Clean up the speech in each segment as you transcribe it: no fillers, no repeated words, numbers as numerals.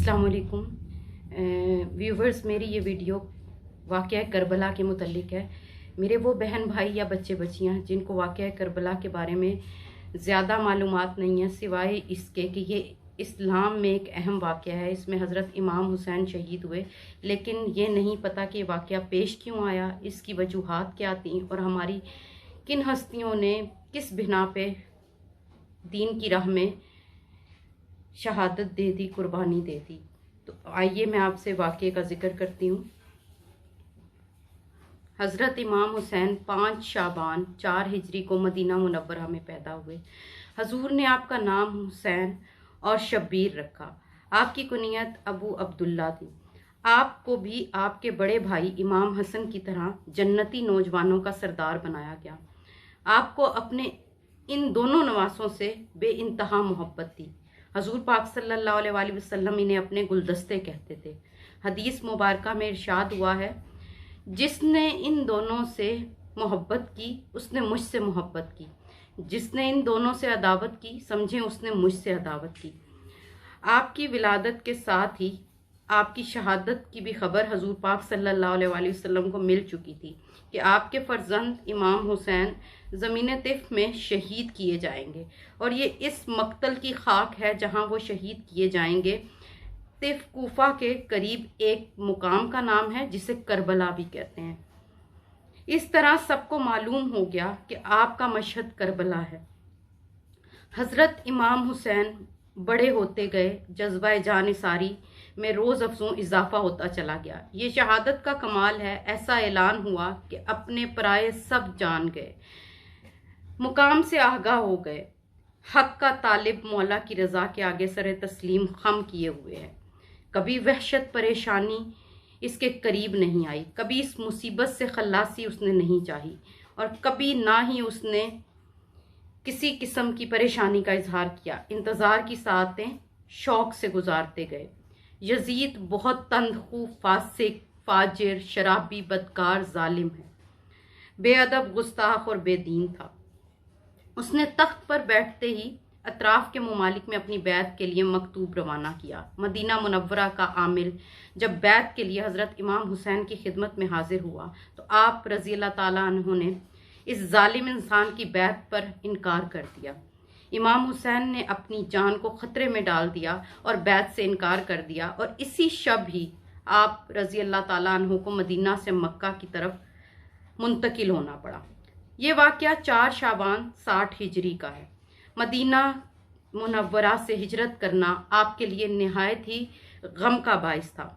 अस्सलाम वालेकुम व्यूवर्स, मेरी ये वीडियो वाक़या करबला के मुतल्लिक है। मेरे वो बहन भाई या बच्चे बच्चियाँ जिनको वाक़या करबला के बारे में ज़्यादा मालूमात नहीं है, सिवाय इसके कि ये इस्लाम में एक अहम वाक़या है। इसमें हज़रत इमाम हुसैन शहीद हुए, लेकिन ये नहीं पता कि वाक़या पेश क्यों आया, इसकी वजूहात क्या थी और हमारी किन हस्तियों ने किस बिना पे दीन की राह में शहादत दे दी, कुर्बानी दे दी। तो आइए मैं आपसे वाक़ये का ज़िक्र करती हूँ। हज़रत इमाम हुसैन 5 शाबान 4 हिजरी को मदीना मुनव्वरा में पैदा हुए। हजूर ने आपका नाम हुसैन और शब्बीर रखा। आपकी कुनियत अबू अब्दुल्ला थी। आपको भी आपके बड़े भाई इमाम हसन की तरह जन्नती नौजवानों का सरदार बनाया गया। आपको अपने इन दोनों नवासों से बेइंतहा मोहब्बत थी। हजूर पाक सल्लल्लाहु अलैहि वसल्लम इन्हें अपने गुलदस्ते कहते थे। हदीस मुबारका में इरशाद हुआ है, जिसने इन दोनों से मोहब्बत की उसने मुझसे मोहब्बत की, जिसने इन दोनों से अदावत की समझे उसने मुझसे अदावत की। आपकी विलादत के साथ ही आपकी शहादत की भी खबर हजूर पाक सल्लल्लाहु अलैहि वसल्लम को मिल चुकी थी कि आपके फर्जंद इमाम हुसैन ज़मीन तिफ में शहीद किए जाएंगे, और ये इस मक्तल की खाक है जहां वो शहीद किए जाएंगे। तिफ कूफा के करीब एक मुकाम का नाम है जिसे करबला भी कहते हैं। इस तरह सबको मालूम हो गया कि आपका मशहद करबला है। हज़रत इमाम हुसैन बड़े होते गए, जज्बा जानिसारी में रोज़ अफजों इजाफा होता चला गया। ये शहादत का कमाल है। ऐसा ऐलान हुआ कि अपने पराये सब जान गए, मुकाम से आगाह हो गए। हक का तालिब मौला की रज़ा के आगे सरे तस्लीम खम किए हुए है। कभी वहशत परेशानी इसके करीब नहीं आई, कभी इस मुसीबत से खल्लासी उसने नहीं चाही, और कभी ना ही उसने किसी किस्म की परेशानी का इजहार किया। इंतज़ार की सातें शौक से गुजारते गए। यजीद बहुत तंदखू, फासिक, फाजिर, शराबी, बदकार, जालिम है, बेअदब, गुस्ताख और बेदीन था। उसने तख्त पर बैठते ही अतराफ के ममालिक में अपनी बैत के लिए मकतूब रवाना किया। मदीना मुनव्वरा का आमिल जब बैत के लिए हज़रत इमाम हुसैन की खिदमत में हाजिर हुआ तो आप रज़ी अल्लाह ताला अन्हु ने इस जालिम इंसान की बैत पर इनकार कर दिया। इमाम हुसैन ने अपनी जान को ख़तरे में डाल दिया और बैत से इनकार कर दिया, और इसी शब ही आप रज़ी अल्लाह ताला अन्हु को मदीना से मक्का की तरफ मुंतकिल होना पड़ा। ये वाक़या 4 शाबान 60 हिजरी का है। मदीना मुनव्वरा से हिजरत करना आपके लिए निहायत ही गम का बाइस था।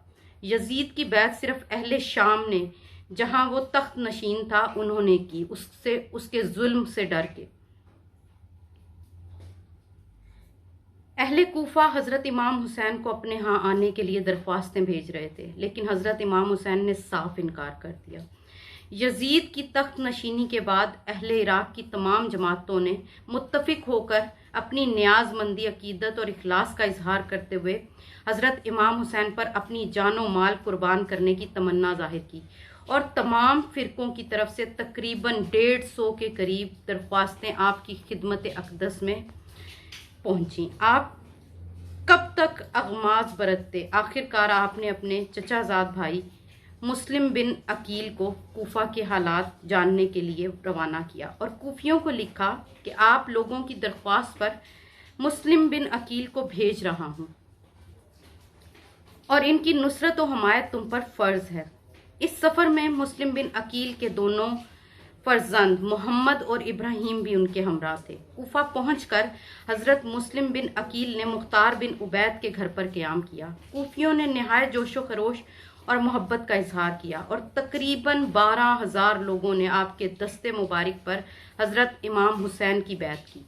यजीद की बैत सिर्फ अहले शाम ने, जहां वो तख्त नशीन था, उन्होंने की, उससे उसके जुल्म से डर के। अहले कूफा हज़रत इमाम हुसैन को अपने यहाँ आने के लिए दरख्वास्तें भेज रहे थे, लेकिन हज़रत इमाम हुसैन ने साफ इनकार कर दिया। यजीद की तख्त नशीनी के बाद अहले इराक की तमाम जमातों ने मुत्तफिक होकर अपनी न्याज़मंदी, अकीदत और इखलास का इजहार करते हुए हज़रत इमाम हुसैन पर अपनी जानो माल कुर्बान करने की तमन्ना जाहिर की, और तमाम फ़िरक़ों की तरफ से तकरीबन 150 के करीब दरख्वास्तें आपकी खिदमत अक़दस में पहुंची। आप कब तक अगमाज बरतते? आखिरकार आपने अपने चचाजाद भाई मुस्लिम बिन अकील को कूफा के हालात जानने के लिए रवाना किया और कूफियों को लिखा कि आप लोगों की दरख्वास्त पर मुस्लिम बिन अकील को भेज रहा हूं, और इनकी नुसरत व हमायत तुम पर फ़र्ज है। इस सफ़र में मुस्लिम बिन अकील के दोनों फर्जंद मोहम्मद और इब्राहिम भी उनके हमरा थे। कूफा पहुंचकर हज़रत मुस्लिम बिन अकील ने मुख्तार बिन उबैद के घर पर क़याम किया। कूफियों ने नहायत जोशो खरोश और मोहब्बत का इजहार किया, और तकरीबन 12,000 लोगों ने आपके दस्ते मुबारक पर हज़रत इमाम हुसैन की बैत की।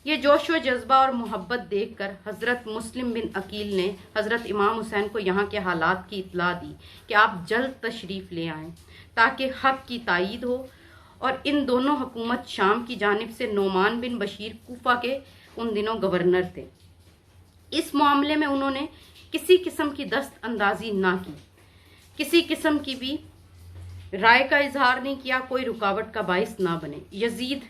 ये जोश व जज्बा और मोहब्बत देखकर हज़रत मुस्लिम बिन अकील ने हज़रत इमाम हुसैन को यहाँ के हालात की इत्तला दी कि आप जल्द तशरीफ़ ले आएँ ताकि हक़ की तायीद हो। और इन दोनों हुकूमत शाम की जानिब से नोमान बिन बशीर कूफा के उन दिनों गवर्नर थे। इस मामले में उन्होंने किसी किस्म की दस्त अंदाजी ना की, किसी किस्म की भी राय का इजहार नहीं किया, कोई रुकावट का बाइस ना बने। यजीद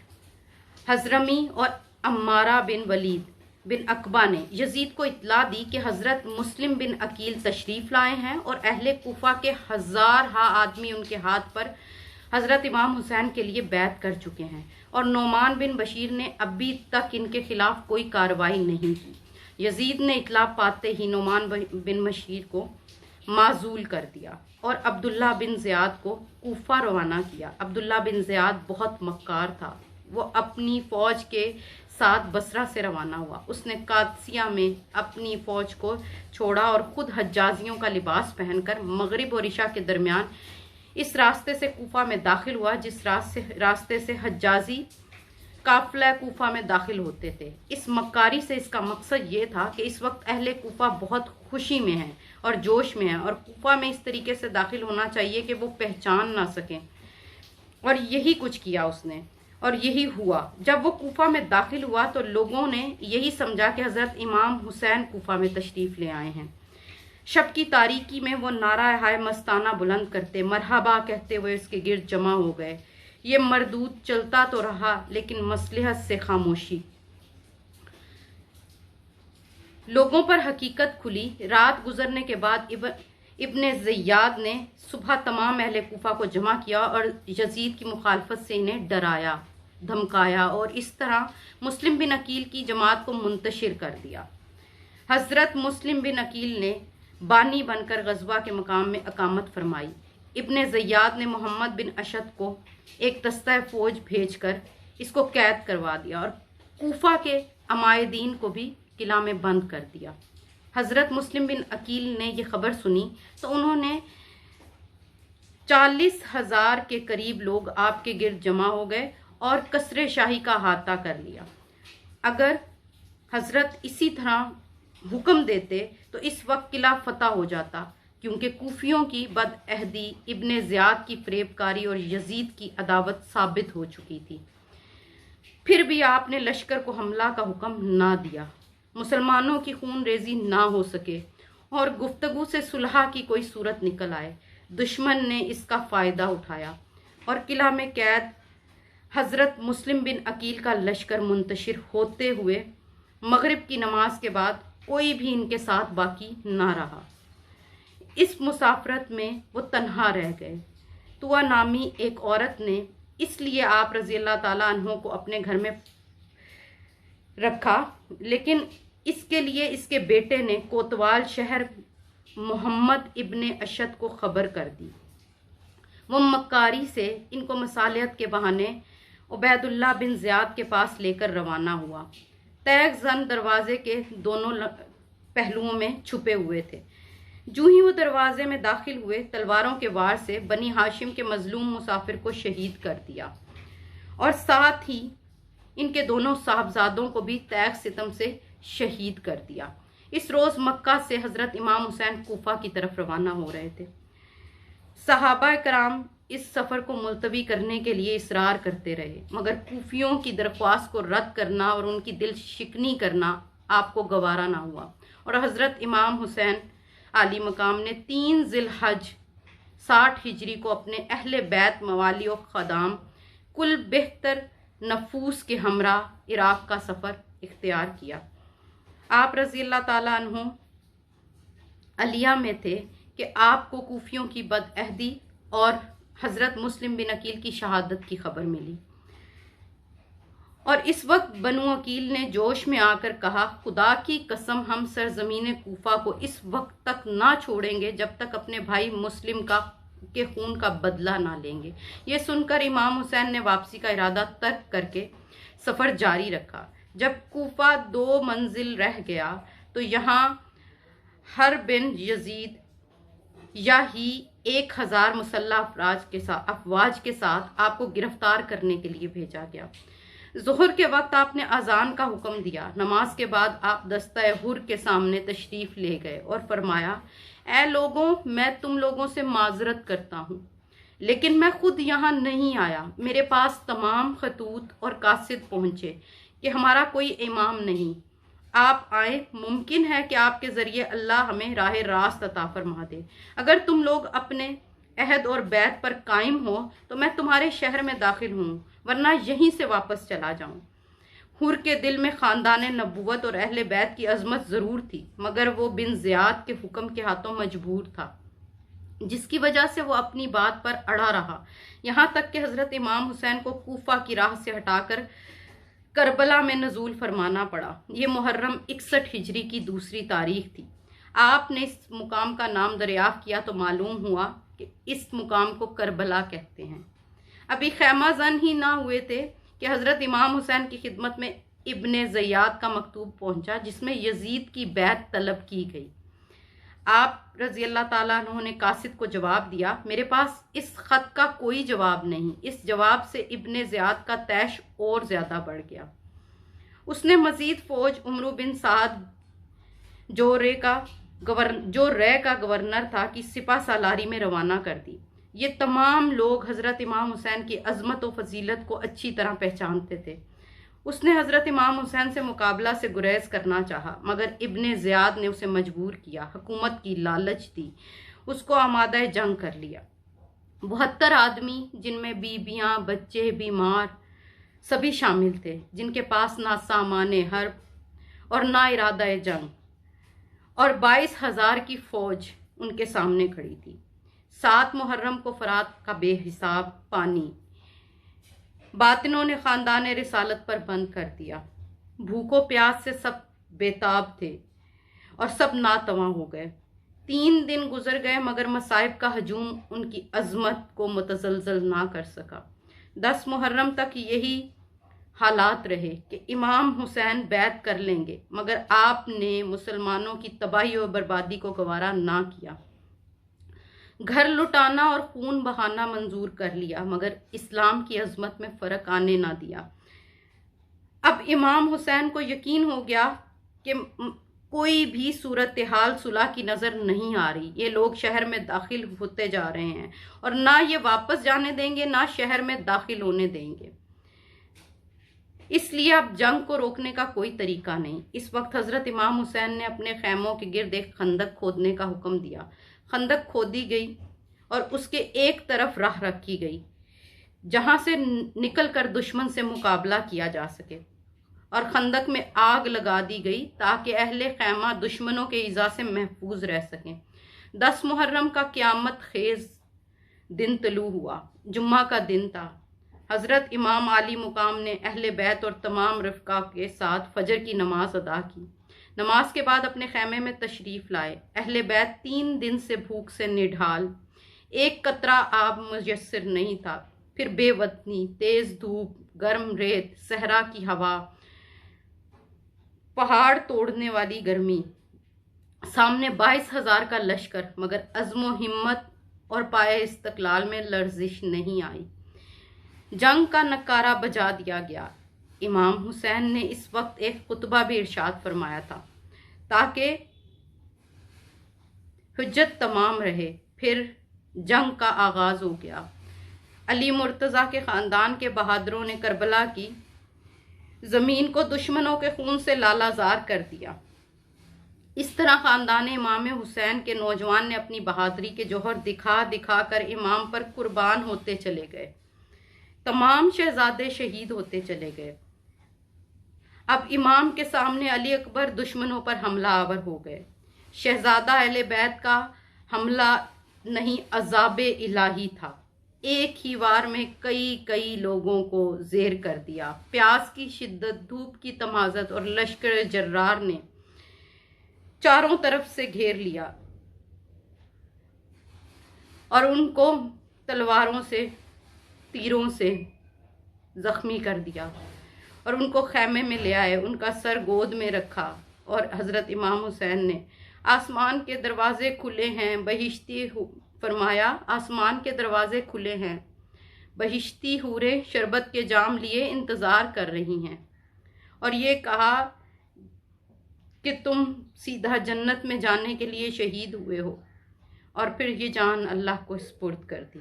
हजरमी और अम्मारा बिन वलीद बिन अकबा ने यजीद को इत्तला दी कि हज़रत मुस्लिम बिन अकील तशरीफ़ लाए हैं और अहले कूफा के 1000 आदमी उनके हाथ पर हज़रत इमाम हुसैन के लिए बैत कर चुके हैं और नोमान बिन बशीर ने अभी तक इनके खिलाफ कोई कार्रवाई नहीं की। यजीद ने इत्तला पाते ही नोमान बिन बशीर को माजूल कर दिया और अब्दुल्ला बिन ज़ियाद को कूफा रवाना किया। अब्दुल्ला बिन ज़ियाद बहुत मक्कार था। वो अपनी फ़ौज के साथ बसरा से रवाना हुआ। उसने कादसिया में अपनी फ़ौज को छोड़ा और ख़ुद हज्जाजियों का लिबास पहनकर मगरिब और इशा के दरमियान इस रास्ते से कूफा में दाखिल हुआ जिस रास्ते से हज्जाजी काफिला कूफा में दाखिल होते थे। इस मक्कारी से इसका मकसद ये था कि इस वक्त अहले कूफा बहुत खुशी में हैं और जोश में हैं और कूफा में इस तरीके से दाखिल होना चाहिए कि वो पहचान ना सकें, और यही कुछ किया उसने और यही हुआ। जब वो कूफा में दाखिल हुआ तो लोगों ने यही समझा कि हज़रत इमाम हुसैन कूफा में तशरीफ़ ले आए हैं। शब की तारीकी में वो नारा हाय मस्ताना बुलंद करते, मरहबा कहते हुए उसके गिर्द जमा हो गए। ये मरदूद चलता तो रहा लेकिन मसलहत से खामोशी। लोगों पर हकीकत खुली। रात गुजरने के बाद इब्ने ज़ियाद ने सुबह तमाम अहले कूफा को जमा किया और यजीद की मुखालफत से इन्हें डराया धमकाया और इस तरह मुस्लिम बिन अकील की जमात को मुंतशिर कर दिया। हज़रत मुस्लिम बिन अकील ने बानी बनकर गज़वा के मकाम में अकामत फरमाई। इब्ने ज़ियाद ने मोहम्मद बिन अशद को एक दस्ता फ़ौज भेजकर इसको कैद करवा दिया और कूफा के अमायदीन को भी किला में बंद कर दिया। हज़रत मुस्लिम बिन अकील ने यह खबर सुनी तो उन्होंने 40,000 के करीब लोग आपके गिर्द जमा हो गए और कसरे शाही का अहाता कर लिया। अगर हज़रत इसी तरह हुक्म देते तो इस वक्त किला फतह हो जाता, क्योंकि कूफियों की बदअहदी, इब्ने ज़ियाद की फरेबकारी और यजीद की अदावत साबित हो चुकी थी। फिर भी आपने लश्कर को हमला का हुक्म ना दिया, मुसलमानों की खून रेजी ना हो सके और गुफ्तगू से सुलह की कोई सूरत निकल आए। दुश्मन ने इसका फ़ायदा उठाया और किला में कैद हज़रत मुस्लिम बिन अकील का लश्कर मुंतशिर होते हुए मगरिब की नमाज के बाद कोई भी इनके साथ बाकी ना रहा। इस मुसाफरत में वो तन्हा रह गए। तुआ नामी एक औरत ने इसलिए आप रज़ी अल्लाह ताला अन्हों को अपने घर में रखा, लेकिन इसके लिए इसके बेटे ने कोतवाल शहर मोहम्मद इब्ने अशद को खबर कर दी। वो मक्कारी से इनको मसालियत के बहाने उबैदुल्लाह बिन ज़ियाद के पास लेकर रवाना हुआ। तैग जन दरवाजे के दोनों पहलुओं में छुपे हुए थे। जूं ही वो दरवाजे में दाखिल हुए, तलवारों के वार से बनी हाशिम के मजलूम मुसाफिर को शहीद कर दिया और साथ ही इनके दोनों साहबजादों को भी तैग सितम से शहीद कर दिया। इस रोज़ मक्का से हज़रत इमाम हुसैन कूफा की तरफ रवाना हो रहे थे। सहाबा कराम इस सफ़र को मुलतवी करने के लिए इसरार करते रहे, मगर कूफियों की दरख्वास्त को रद्द करना और उनकी दिल शिकनी करना आपको गवारा ना हुआ और हज़रत इमाम हुसैन आली मकाम ने 3 ज़िलहज 60 हिजरी को अपने अहले बैत मवाली और ख़दाम कुल बेहतर नफूस के हमरा इराक़ का सफ़र इख्तियार किया। आप रज़ी अल्लाह ताला अन्हु अलिया में थे कि आपको कूफियों की बदअहदी और हज़रत मुस्लिम बिन अकील की शहादत की खबर मिली और इस वक्त बनु अकील ने जोश में आकर कहा, खुदा की कसम हम सरजमीन कूफा को इस वक्त तक ना छोड़ेंगे जब तक अपने भाई मुस्लिम के खून का बदला ना लेंगे। ये सुनकर इमाम हुसैन ने वापसी का इरादा तर्क करके सफ़र जारी रखा। जब कूफा 2 मंजिल रह गया तो यहाँ हर बिन यजीद या ही 1000 मुसल्लह अफवाज के साथ आपको गिरफ्तार करने के लिए भेजा गया। ज़ुहर के वक्त आपने अजान का हुक्म दिया। नमाज के बाद आप दस्ता हुर के सामने तशरीफ़ ले गए और फरमाया, ऐ लोगों, मैं तुम लोगों से माजरत करता हूँ, लेकिन मैं खुद यहाँ नहीं आया। मेरे पास तमाम खतूत और कासिद पहुँचे कि हमारा कोई इमाम नहीं, आप आए। मुमकिन है कि आपके ज़रिए अल्लाह हमें राह रास्त अता फरमा दे। अगर तुम लोग अपने अहद और बैत पर कायम हो तो मैं तुम्हारे शहर में दाखिल हूँ, वरना यहीं से वापस चला जाऊँ। حر کے دل میں خاندان نبوت اور اہل بیت کی عظمت ضرور تھی، مگر وہ بن زیاد کے حکم کے ہاتھوں مجبور تھا، جس کی وجہ سے وہ اپنی بات پر اڑا رہا، یہاں تک کہ حضرت امام حسین کو کوفہ کی راہ سے ہٹا کر کربلا میں نزول فرمانا پڑا۔ یہ محرم 61 ہجری کی دوسری تاریخ تھی۔ آپ نے اس مقام کا نام دریافت کیا تو معلوم ہوا کہ اس مقام کو کربلا کہتے ہیں۔ ابھی خیمہ زن ہی نہ ہوئے تھے کہ حضرت امام حسین کی خدمت میں ابن زیاد کا مکتوب پہنچا، جس میں یزید کی بیعت طلب کی گئی۔ آپ رضی اللہ تعالیٰ عنہ نے قاصد کو جواب دیا، میرے پاس اس خط کا کوئی جواب نہیں۔ اس جواب سے ابن زیاد کا طیش اور زیادہ بڑھ گیا۔ اس نے مزید فوج عمرو بن سعد جو رے کا گورنر تھا کی سپہ سالاری میں روانہ کر دی۔ یہ تمام لوگ حضرت امام حسین کی عظمت و فضیلت کو اچھی طرح پہچانتے تھے۔ اس نے حضرت امام حسین سے مقابلہ سے گریز کرنا چاہا، مگر ابن زیاد نے اسے مجبور کیا، حکومت کی لالچ دی، اس کو آمادہ جنگ کر لیا۔ 72 آدمی، جن میں بیویاں، بچے، بیمار سبھی شامل تھے، جن کے پاس نہ سامان حرب اور نہ ارادہ جنگ، اور 22,000 کی فوج ان کے سامنے کھڑی تھی۔ 7 محرم کو فرات کا بے حساب پانی باطنوں نے خاندان رسالت پر بند کر دیا۔ بھوکو پیاس سے سب بےتاب تھے اور سب ناتواں ہو گئے۔ 3 دن گزر گئے مگر مصائب کا ہجوم ان کی عظمت کو متزلزل نہ کر سکا۔ 10 محرم تک یہی حالات رہے کہ امام حسین بیعت کر لیں گے، مگر آپ نے مسلمانوں کی تباہی و بربادی کو گوارا نہ کیا۔ گھر لٹانا اور خون بہانا منظور کر لیا، مگر اسلام کی عظمت میں فرق آنے نہ دیا۔ اب امام حسین کو یقین ہو گیا کہ کوئی بھی صورتحال صلح کی نظر نہیں آ رہی۔ یہ لوگ شہر میں داخل ہوتے جا رہے ہیں اور نہ یہ واپس جانے دیں گے، نہ شہر میں داخل ہونے دیں گے۔ اس لیے اب جنگ کو روکنے کا کوئی طریقہ نہیں۔ اس وقت حضرت امام حسین نے اپنے خیموں کے گرد ایک خندق کھودنے کا حکم دیا۔ خندق کھودی گئی اور اس کے ایک طرف راہ رکھی گئی جہاں سے نکل کر دشمن سے مقابلہ کیا جا سکے، اور خندق میں آگ لگا دی گئی تاکہ اہل خیمہ دشمنوں کے ایذا سے محفوظ رہ سکیں۔ 10 محرم کا قیامت خیز دن طلوع ہوا، جمعہ کا دن تھا۔ حضرت امام عالی مقام نے اہل بیت اور تمام رفقا کے ساتھ فجر کی نماز ادا کی۔ نماز کے بعد اپنے خیمے میں تشریف لائے۔ اہل بیت 3 دن سے بھوک سے نڈھال، ایک قطرہ آب میسر نہیں تھا۔ پھر بے وطنی، تیز دھوپ، گرم ریت، صحرا کی ہوا، پہاڑ توڑنے والی گرمی، سامنے 22,000 کا لشکر، مگر عزم و ہمت اور پائے استقلال میں لرزش نہیں آئی۔ جنگ کا نکارہ بجا دیا گیا۔ امام حسین نے اس وقت ایک خطبہ بھی ارشاد فرمایا تھا تاکہ حجت تمام رہے۔ پھر جنگ کا آغاز ہو گیا۔ علی مرتضیٰ کے خاندان کے بہادروں نے کربلا کی زمین کو دشمنوں کے خون سے لالازار کر دیا۔ اس طرح خاندان امام حسین کے نوجوان نے اپنی بہادری کے جوہر دکھا دکھا کر امام پر قربان ہوتے چلے گئے۔ تمام شہزادے شہید ہوتے چلے گئے۔ اب امام کے سامنے علی اکبر دشمنوں پر حملہ آور ہو گئے۔ شہزادہ اہل بیت کا حملہ نہیں عذاب الہی تھا، ایک ہی وار میں کئی لوگوں کو زیر کر دیا۔ پیاس کی شدت، دھوپ کی تمازت اور لشکر جرار نے چاروں طرف سے گھیر لیا اور ان کو تلواروں سے، تیروں سے زخمی کر دیا اور ان کو خیمے میں لے آئے، ان کا سر گود میں رکھا، اور حضرت امام حسین نے آسمان کے دروازے کھلے ہیں بہشتی فرمایا، آسمان کے دروازے کھلے ہیں، بہشتی حوریں شربت کے جام لیے انتظار کر رہی ہیں، اور یہ کہا کہ تم سیدھا جنت میں جانے کے لیے شہید ہوئے ہو، اور پھر یہ جان اللہ کو سپرد کر دی۔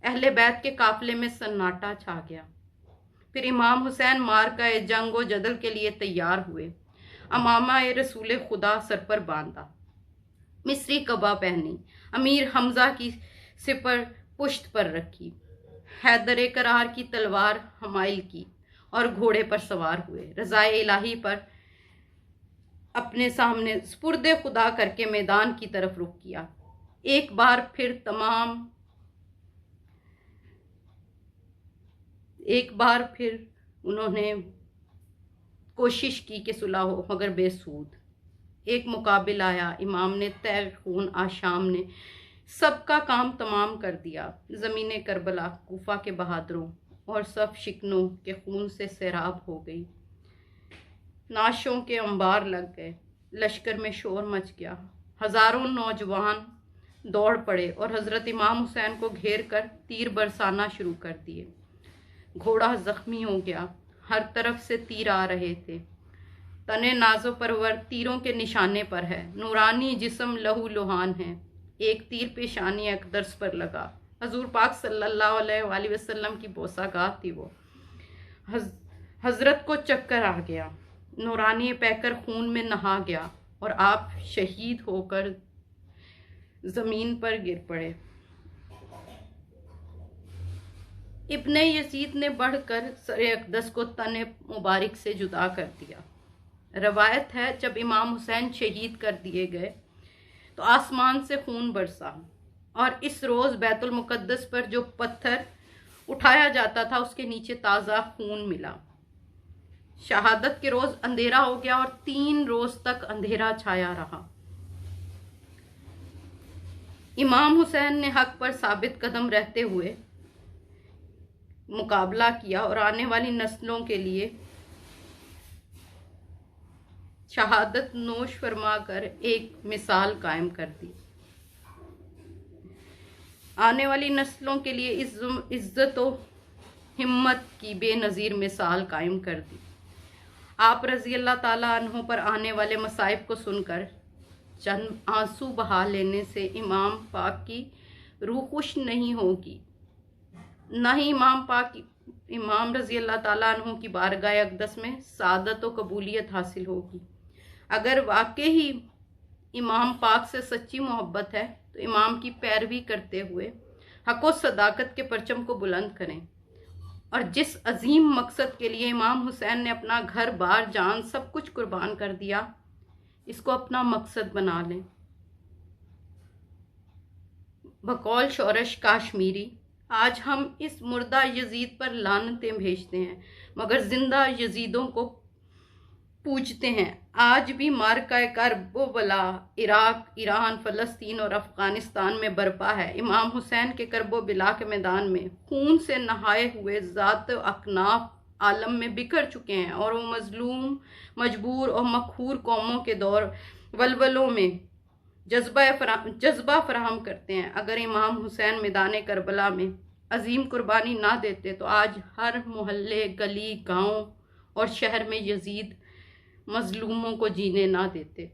اہل بیت کے قافلے میں سناٹا چھا گیا۔ پھر امام حسین مارکہ جنگ و جدل کے لیے تیار ہوئے۔ امامہ رسول خدا سر پر باندھا، مصری قبا پہنی، امیر حمزہ کی سپر پشت پر رکھی، حیدر کرار کی تلوار حمائل کی، اور گھوڑے پر سوار ہوئے، رضائے الہی پر اپنے سامنے سپرد خدا کر کے میدان کی طرف رخ کیا۔ ایک بار پھر انہوں نے کوشش کی کہ صلح ہو، مگر بے سود۔ ایک مقابل آیا، امام نے تیغ خون آشام نے سب کا کام تمام کر دیا۔ زمین کربلا کوفہ کے بہادروں اور سب شکنوں کے خون سے سیراب ہو گئی، نعشوں کے انبار لگ گئے، لشکر میں شور مچ گیا، ہزاروں نوجوان دوڑ پڑے اور حضرت امام حسین کو گھیر کر تیر برسانا شروع کر دیے۔ گھوڑا زخمی ہو گیا، ہر طرف سے تیر آ رہے تھے، تنے ناز و پرور تیروں کے نشانے پر ہے، نورانی جسم لہو لہان ہے۔ ایک تیر پیشانی اقدس پر لگا، حضور پاک صلی اللہ علیہ وآلہ وسلم کی بوسہ گاہ تھی وہ۔ حضرت کو چکر آ گیا، نورانی پیکر خون میں نہا گیا اور آپ شہید ہو کر زمین پر گر پڑے۔ ابن یزید نے بڑھ کر سر اقدس کو تن مبارک سے جدا کر دیا۔ روایت ہے جب امام حسین شہید کر دیے گئے تو آسمان سے خون برسا، اور اس روز بیت المقدس پر جو پتھر اٹھایا جاتا تھا اس کے نیچے تازہ خون ملا۔ شہادت کے روز اندھیرا ہو گیا اور 3 روز تک اندھیرا چھایا رہا۔ امام حسین نے حق پر ثابت قدم رہتے ہوئے مقابلہ کیا اور آنے والی نسلوں کے لیے شہادت نوش فرما کر ایک مثال قائم کر دی، آنے والی نسلوں کے لیے عزت و ہمت کی بے نظیر مثال قائم کر دی۔ آپ رضی اللہ تعالیٰ عنہ پر آنے والے مصائب کو سن کر چند آنسو بہا لینے سے امام پاک کی روح خوش نہیں ہوگی، نہ ہی امام رضی اللہ تعالیٰ عنہ کی بارگاہ اقدس میں سعادت و قبولیت حاصل ہوگی۔ اگر واقعی امام پاک سے سچی محبت ہے تو امام کی پیروی کرتے ہوئے حق و صداقت کے پرچم کو بلند کریں، اور جس عظیم مقصد کے لیے امام حسین نے اپنا گھر بار جان سب کچھ قربان کر دیا، اس کو اپنا مقصد بنا لیں۔ بقول شورش کاشمیری، آج ہم اس مردہ یزید پر لعنتیں بھیجتے ہیں مگر زندہ یزیدوں کو پوجتے ہیں۔ آج بھی مارکہ کرب و بلا عراق، ایران، فلسطین اور افغانستان میں برپا ہے۔ امام حسین کے کرب و بلا کے میدان میں خون سے نہائے ہوئے ذات و اکناف عالم میں بکھر چکے ہیں، اور وہ مظلوم، مجبور اور مقہور قوموں کے دور ولولوں میں جذبہ فراہم کرتے ہیں۔ اگر امام حسین میدان کربلا میں عظیم قربانی نہ دیتے تو آج ہر محلے، گلی، گاؤں اور شہر میں یزید مظلوموں کو جینے نہ دیتے۔